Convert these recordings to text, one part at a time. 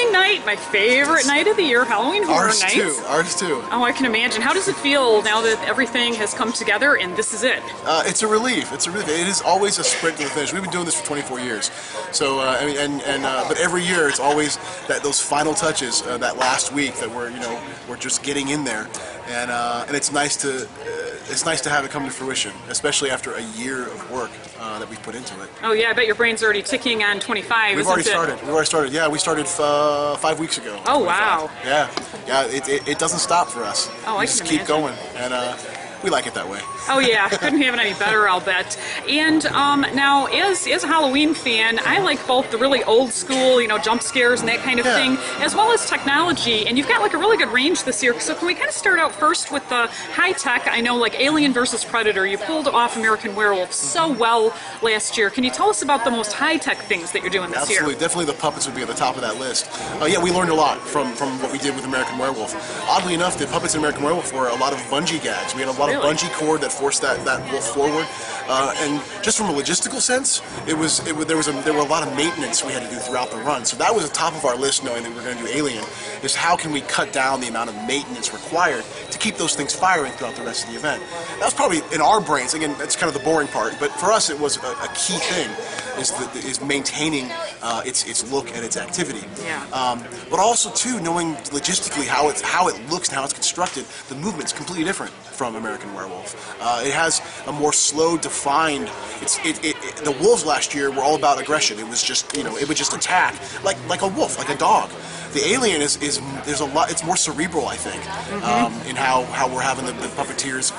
Halloween night, my favorite night of the year, Halloween Horror Nights. Ours too. Oh, I can imagine. How does it feel now that everything has come together and this is it? It's a relief. It's a relief. It is always a sprint to the finish. We've been doing this for 24 years, so but every year it's always those final touches, that last week that we're just getting in there, and it's nice to have it come to fruition, especially after a year of work that we've put into it. Oh yeah, I bet your brain's already ticking on 25. We've already started. Yeah, we started 5 weeks ago. Oh wow. Yeah. It doesn't stop for us. Oh, we I just can keep imagine. going, and we like it that way. Oh yeah, couldn't have it any better, I'll bet. And now, as a Halloween fan, I like both the really old school, jump scares and that kind of thing, as well as technology. And you've got like a really good range this year. So can we kind of start out first with the high tech? I know, like Alien versus Predator, you pulled off American Werewolf so well last year. Can you tell us about the most high tech things that you're doing this year? Absolutely, definitely the puppets would be at the top of that list. Yeah, we learned a lot from what we did with American Werewolf. Oddly enough, the puppets in American Werewolf were a lot of bungee gags. We had a lot of bungee cord that forced that wolf forward, and just from a logistical sense, there were a lot of maintenance we had to do throughout the run. So that was the top of our list, knowing that we were going to do Alien, is how can we cut down the amount of maintenance required to keep those things firing throughout the rest of the event. That was probably in our brains. Again, that's kind of the boring part, but for us it was a key thing, is maintaining its look and its activity. Yeah. But also too, knowing logistically how it looks and how it's constructed, the movement's completely different from American Werewolf. It has a more slow, defined. The wolves last year were all about aggression. It was just it would just attack like a wolf, like a dog. The Alien there's a lot. It's more cerebral, I think, in how we're having the puppeteers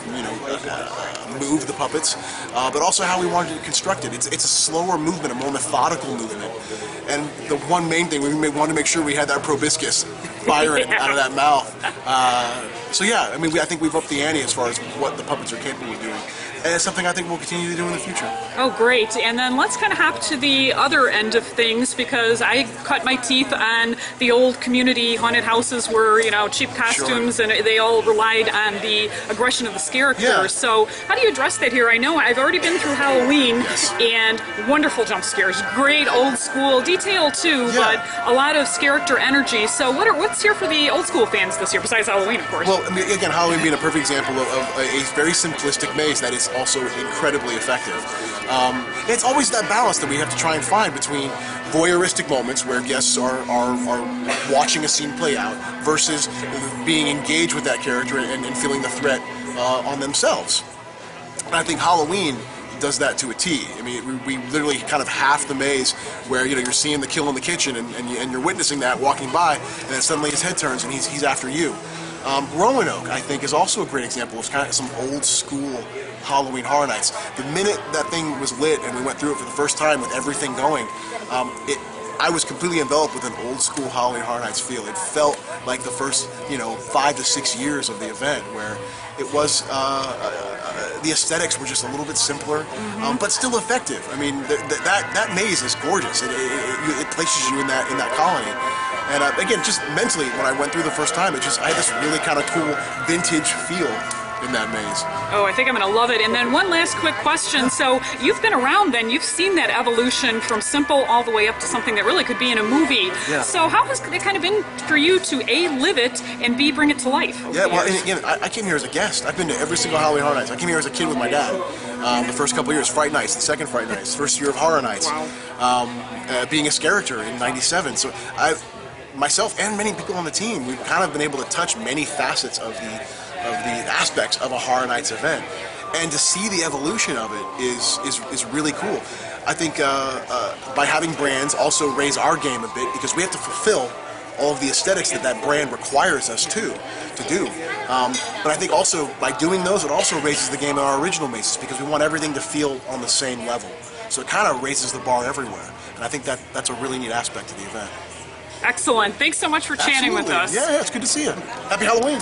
move the puppets, but also how we wanted to construct it. It's a slower movement, a more methodical movement. And the one main thing, we wanted to make sure we had that proboscis firing out of that mouth. So yeah, I think we've upped the ante as far as what the puppets are capable of doing. And it's something I think we'll continue to do in the future. Oh, great. And then let's kind of hop to the other end of things, because I cut my teeth on the old community haunted houses where, cheap costumes, and they all relied on the aggression of the characters. Yeah. So how do you address that here? I know I've already been through Halloween, and wonderful jump scares, great old school detail too, but a lot of character energy. So what's here for the old school fans this year, besides Halloween, of course? Well, again, Halloween being a perfect example of a very simplistic maze that is also incredibly effective. It's always that balance that we have to try and find between voyeuristic moments where guests are watching a scene play out versus being engaged with that character and feeling the threat on themselves. And I think Halloween does that to a T. I mean, we literally kind of half the maze where you're seeing the kill in the kitchen and you're witnessing that walking by, and then suddenly his head turns and he's after you. Roanoke, I think, is also a great example of kind of some old school Halloween Horror Nights. The minute that thing was lit and we went through it for the first time with everything going, I was completely enveloped with an old school Halloween Horror Nights feel. It felt like the first 5 to 6 years of the event, where it was the aesthetics were just a little bit simpler, but still effective. I mean, that maze is gorgeous. It places you in that colony. And again, just mentally, when I went through the first time, I had this really kind of cool vintage feel in that maze. Oh, I think I'm going to love it. And then one last quick question. So you've been around then, you've seen that evolution from simple all the way up to something that really could be in a movie. Yeah. So how has it kind of been for you to A, live it, and B, bring it to life? Yeah, well, and again, I came here as a guest. I've been to every single Halloween Horror Nights. I came here as a kid with my dad. The first couple of years, Fright Nights, the second Fright Nights, first year of Horror Nights, being a character in '97. So myself and many people on the team, we've kind of been able to touch many facets of the aspects of a Horror Nights event, and to see the evolution of it is really cool. I think by having brands also raise our game a bit, because we have to fulfill all of the aesthetics that brand requires us to do. But I think also by doing those, it also raises the game on our original mazes, because we want everything to feel on the same level. So it kind of raises the bar everywhere, and I think that's a really neat aspect of the event. Excellent. Thanks so much for chatting with us. Yeah, it's good to see you. Happy Halloween.